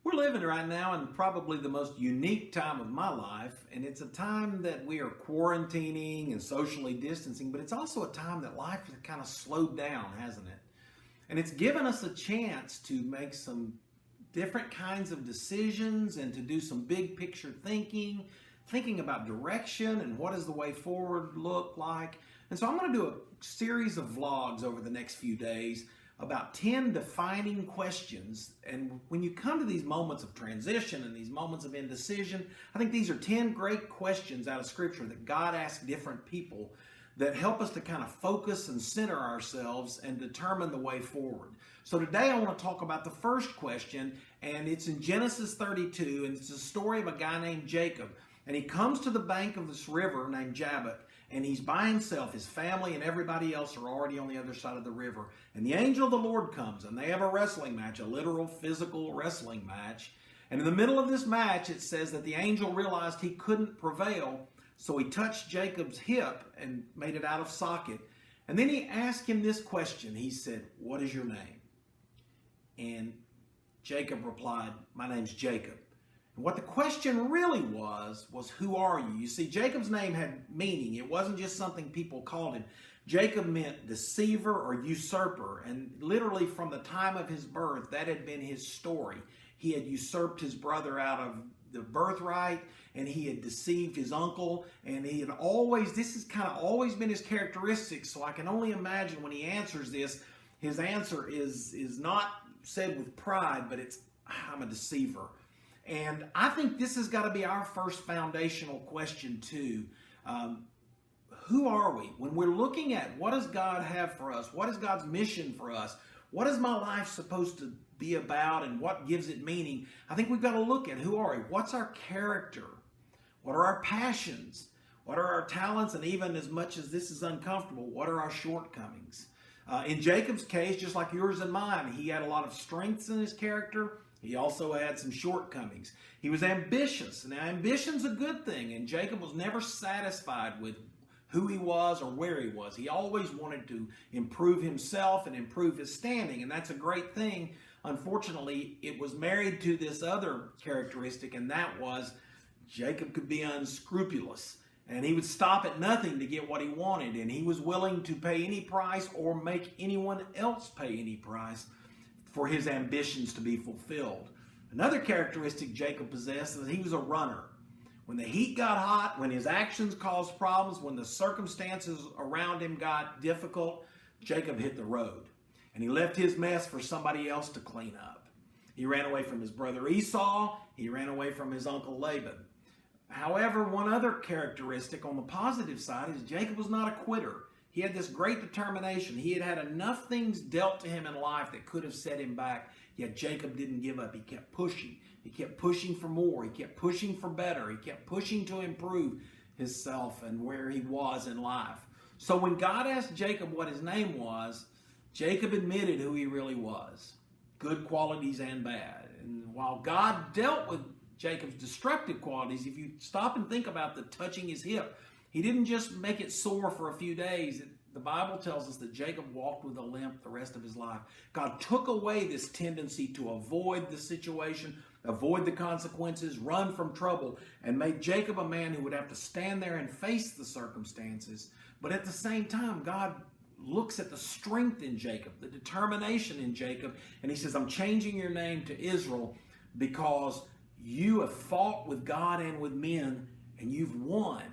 We're living right now in probably the most unique time of my life, and it's a time that we are quarantining and socially distancing, but it's also a time that life has kind of slowed down, hasn't it? And it's given us a chance to make some different kinds of decisions and to do some big picture thinking about direction and what does the way forward look like. And so I'm going to do a series of vlogs over the next few days about 10 defining questions. And when you come to these moments of transition and these moments of indecision, I think these are 10 great questions out of Scripture that God asks different people that help us to kind of focus and center ourselves and determine the way forward. So today I want to talk about the first question, and it's in Genesis 32, and it's a story of a guy named Jacob. And he comes to the bank of this river named Jabbok, and he's by himself. His family and everybody else are already on the other side of the river. And the angel of the Lord comes, and they have a wrestling match, a literal physical wrestling match. And in the middle of this match, it says that the angel realized he couldn't prevail, so he touched Jacob's hip and made it out of socket. And then he asked him this question. He said, "What is your name?" And Jacob replied, "My name's Jacob." And what the question really was who are you? You see, Jacob's name had meaning. It wasn't just something people called him. Jacob meant deceiver or usurper. And literally from the time of his birth, that had been his story. He had usurped his brother out of the birthright, and he had deceived his uncle, and he had always, this has kind of always been his characteristic. So I can only imagine when he answers this, his answer is not said with pride, but it's, "I'm a deceiver." And I think this has got to be our first foundational question too. Who are we? When we're looking at what does God have for us? What is God's mission for us? What is my life supposed to be about and what gives it meaning? I think we've got to look at who are we? What's our character? What are our passions? What are our talents? And even as much as this is uncomfortable, what are our shortcomings? In Jacob's case, just like yours and mine, he had a lot of strengths in his character. He also had some shortcomings. He was ambitious. Now, ambition's a good thing, and Jacob was never satisfied with who he was or where he was. He always wanted to improve himself and improve his standing, and that's a great thing. Unfortunately, it was married to this other characteristic, and that was Jacob could be unscrupulous, and he would stop at nothing to get what he wanted, and he was willing to pay any price or make anyone else pay any price for his ambitions to be fulfilled. Another characteristic Jacob possessed is that he was a runner. When the heat got hot, when his actions caused problems, when the circumstances around him got difficult, Jacob hit the road. And he left his mess for somebody else to clean up. He ran away from his brother Esau. He ran away from his uncle Laban. However, one other characteristic on the positive side is Jacob was not a quitter. He had this great determination. He had had enough things dealt to him in life that could have set him back, yet Jacob didn't give up. He kept pushing. He kept pushing for more. He kept pushing for better. He kept pushing to improve himself and where he was in life. So when God asked Jacob what his name was, Jacob admitted who he really was, good qualities and bad. And while God dealt with Jacob's destructive qualities, if you stop and think about the touching his hip, he didn't just make it sore for a few days. The Bible tells us that Jacob walked with a limp the rest of his life. God took away this tendency to avoid the situation, avoid the consequences, run from trouble, and made Jacob a man who would have to stand there and face the circumstances. But at the same time, God looks at the strength in Jacob, the determination in Jacob, and he says, "I'm changing your name to Israel because you have fought with God and with men, and you've won."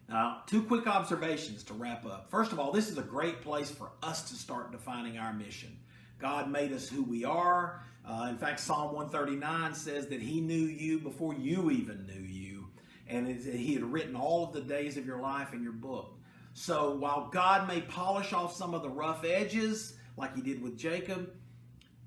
Now, two quick observations to wrap up. First of all, this is a great place for us to start defining our mission. God made us who we are. In fact, Psalm 139 says that he knew you before you even knew you. And he had written all of the days of your life in your book. So while God may polish off some of the rough edges, like he did with Jacob,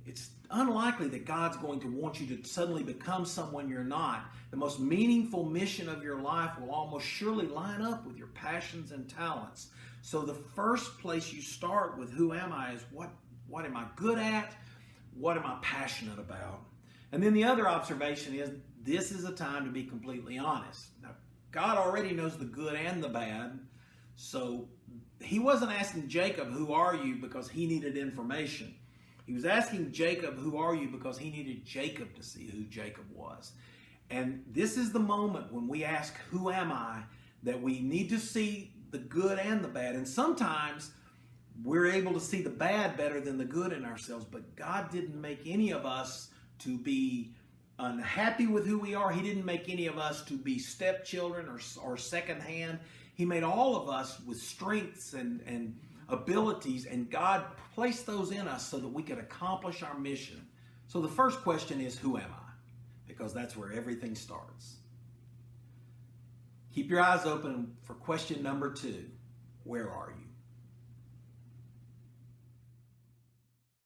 it's unlikely that God's going to want you to suddenly become someone you're not. The most meaningful mission of your life will almost surely line up with your passions and talents. So the first place you start with who am I is what am I good at? What am I passionate about? And then the other observation is this is a time to be completely honest. Now, God already knows the good and the bad. So he wasn't asking Jacob, "Who are you?" because he needed information. He was asking Jacob, who are you? Because he needed Jacob to see who Jacob was. And this is the moment when we ask, who am I? That we need to see the good and the bad. And sometimes we're able to see the bad better than the good in ourselves. But God didn't make any of us to be unhappy with who we are. He didn't make any of us to be stepchildren or secondhand. He made all of us with strengths and abilities, and God placed those in us so that we could accomplish our mission. So the first question is, who am I? Because that's where everything starts. Keep your eyes open for question number 2. Where are you?